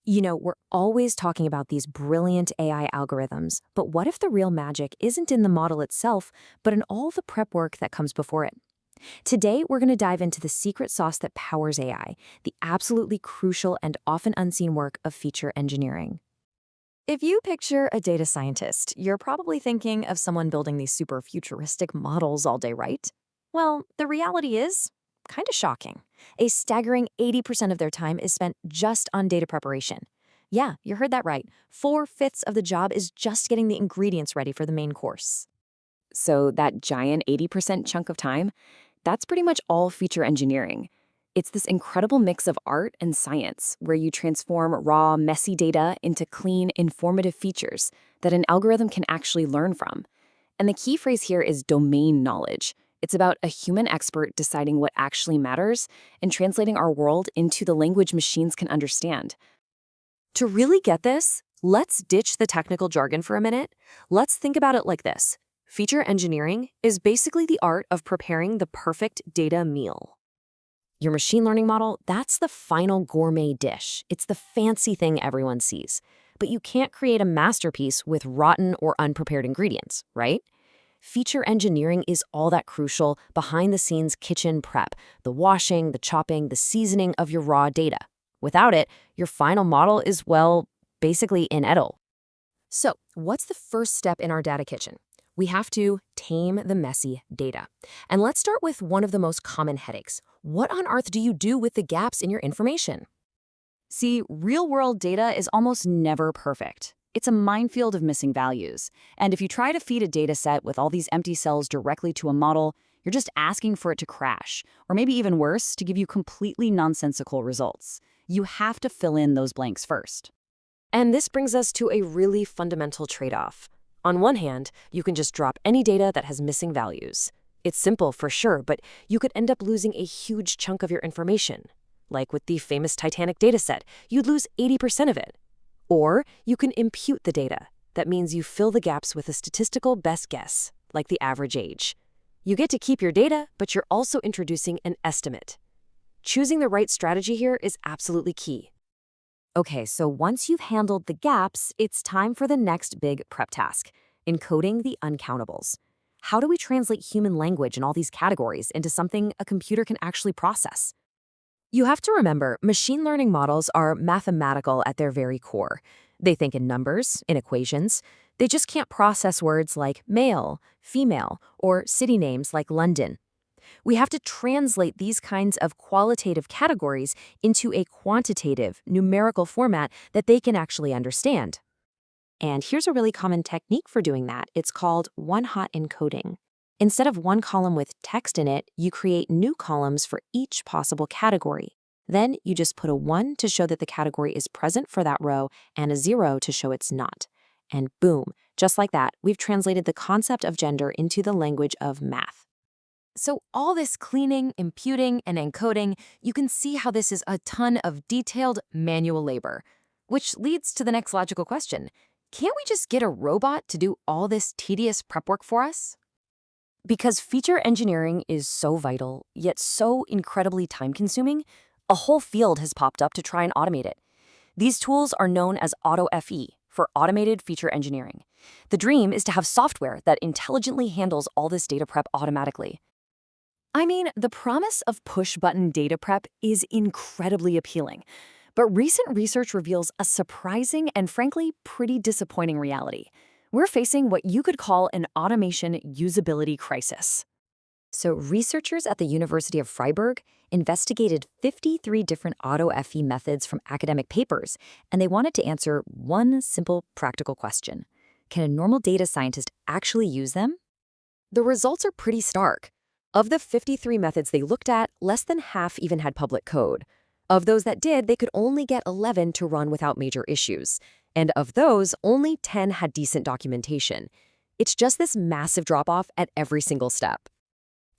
We're always talking about these brilliant AI algorithms, but what if the real magic isn't in the model itself, but in all the prep work that comes before it? Today, we're going to dive into the secret sauce that powers AI, the absolutely crucial and often unseen work of feature engineering. If you picture a data scientist, you're probably thinking of someone building these super futuristic models all day, right? Well, the reality is kind of shocking. A staggering 80% of their time is spent just on data preparation. Yeah, you heard that right. 4/5 of the job is just getting the ingredients ready for the main course. So that giant 80% chunk of time, that's pretty much all feature engineering. It's this incredible mix of art and science where you transform raw, messy data into clean, informative features that an algorithm can actually learn from. And the key phrase here is domain knowledge. It's about a human expert deciding what actually matters and translating our world into the language machines can understand. To really get this, let's ditch the technical jargon for a minute. Let's think about it like this. Feature engineering is basically the art of preparing the perfect data meal. Your machine learning model, that's the final gourmet dish. It's the fancy thing everyone sees. But you can't create a masterpiece with rotten or unprepared ingredients, right? Feature engineering is all that crucial behind-the-scenes kitchen prep, the washing, the chopping, the seasoning of your raw data. Without it, your final model is, well, basically inedible. So, what's the first step in our data kitchen? We have to tame the messy data. And let's start with one of the most common headaches. What on earth do you do with the gaps in your information? See, real-world data is almost never perfect. It's a minefield of missing values. And if you try to feed a data set with all these empty cells directly to a model, you're just asking for it to crash, or maybe even worse, to give you completely nonsensical results. You have to fill in those blanks first. And this brings us to a really fundamental trade-off. On one hand, you can just drop any data that has missing values. It's simple for sure, but you could end up losing a huge chunk of your information. Like with the famous Titanic dataset, you'd lose 80% of it. Or you can impute the data. That means you fill the gaps with a statistical best guess, like the average age. You get to keep your data, but you're also introducing an estimate. Choosing the right strategy here is absolutely key. Okay, so once you've handled the gaps, it's time for the next big prep task, encoding the uncountables. How do we translate human language in all these categories into something a computer can actually process? You have to remember, machine learning models are mathematical at their very core. They think in numbers, in equations. They just can't process words like male, female, or city names like London. We have to translate these kinds of qualitative categories into a quantitative, numerical format that they can actually understand. And here's a really common technique for doing that. It's called one-hot encoding. Instead of one column with text in it, you create new columns for each possible category. Then you just put a 1 to show that the category is present for that row and a 0 to show it's not. And boom, just like that, we've translated the concept of gender into the language of math. So all this cleaning, imputing, and encoding, you can see how this is a ton of detailed manual labor. Which leads to the next logical question. Can't we just get a robot to do all this tedious prep work for us? Because feature engineering is so vital, yet so incredibly time-consuming, a whole field has popped up to try and automate it. These tools are known as AutoFE, for automated feature engineering. The dream is to have software that intelligently handles all this data prep automatically. I mean, the promise of push-button data prep is incredibly appealing, but recent research reveals a surprising and frankly pretty disappointing reality. We're facing what you could call an automation usability crisis. So researchers at the University of Freiburg investigated 53 different AutoFE methods from academic papers, and they wanted to answer one simple practical question. Can a normal data scientist actually use them? The results are pretty stark. Of the 53 methods they looked at, less than half even had public code. Of those that did, they could only get 11 to run without major issues. And of those, only 10 had decent documentation. It's just this massive drop-off at every single step.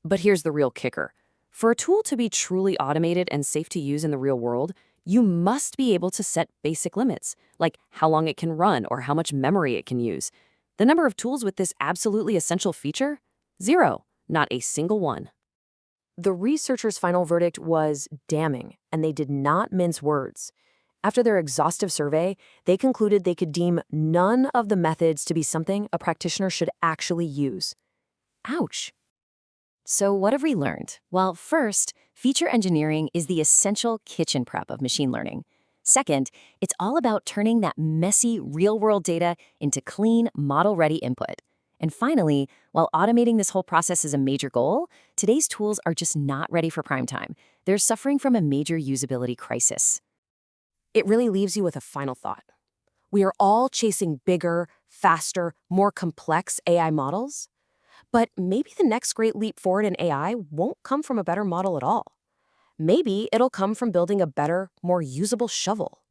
But here's the real kicker. For a tool to be truly automated and safe to use in the real world, you must be able to set basic limits, like how long it can run or how much memory it can use. The number of tools with this absolutely essential feature? 0. Not a single one. The researchers' final verdict was damning, and they did not mince words. After their exhaustive survey, they concluded they could deem none of the methods to be something a practitioner should actually use. Ouch. So what have we learned? Well, first, feature engineering is the essential kitchen prep of machine learning. Second, it's all about turning that messy, real-world data into clean, model-ready input. And finally, while automating this whole process is a major goal, today's tools are just not ready for prime time. They're suffering from a major usability crisis. It really leaves you with a final thought. We are all chasing bigger, faster, more complex AI models, but maybe the next great leap forward in AI won't come from a better model at all. Maybe it'll come from building a better, more usable shovel.